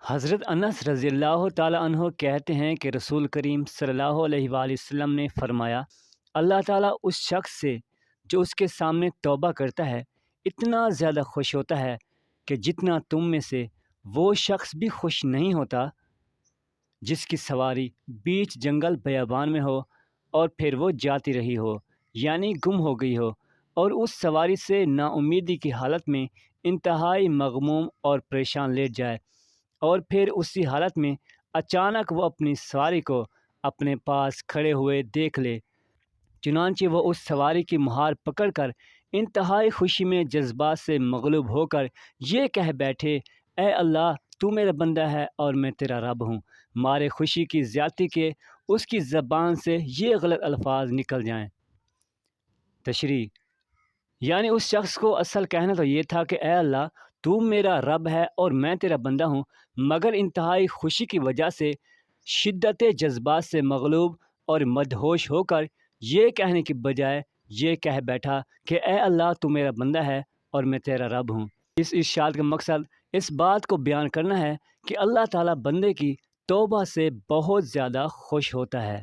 حضرت انس رضی اللہ تعالیٰ عنہ کہتے ہیں کہ رسول کریم صلی اللہ علیہ وآلہ وسلم نے فرمایا، اللہ تعالیٰ اس شخص سے جو اس کے سامنے توبہ کرتا ہے اتنا زیادہ خوش ہوتا ہے کہ جتنا تم میں سے وہ شخص بھی خوش نہیں ہوتا جس کی سواری بیچ جنگل بیابان میں ہو اور پھر وہ جاتی رہی ہو، یعنی گم ہو گئی ہو، اور اس سواری سے نا امیدی کی حالت میں انتہائی مغموم اور پریشان لیٹ جائے، اور پھر اسی حالت میں اچانک وہ اپنی سواری کو اپنے پاس کھڑے ہوئے دیکھ لے، چنانچہ وہ اس سواری کی مہار پکڑ کر انتہائی خوشی میں جذبات سے مغلوب ہو کر یہ کہہ بیٹھے، اے اللہ تو میرا بندہ ہے اور میں تیرا رب ہوں، مارے خوشی کی زیادتی کے اس کی زبان سے یہ غلط الفاظ نکل جائیں۔ تشریح: یعنی اس شخص کو اصل کہنا تو یہ تھا کہ اے اللہ تو میرا رب ہے اور میں تیرا بندہ ہوں، مگر انتہائی خوشی کی وجہ سے شدت جذبات سے مغلوب اور مدہوش ہو کر یہ کہنے کی بجائے یہ کہہ بیٹھا کہ اے اللہ تو میرا بندہ ہے اور میں تیرا رب ہوں۔ اس ارشاد کا مقصد اس بات کو بیان کرنا ہے کہ اللہ تعالیٰ بندے کی توبہ سے بہت زیادہ خوش ہوتا ہے۔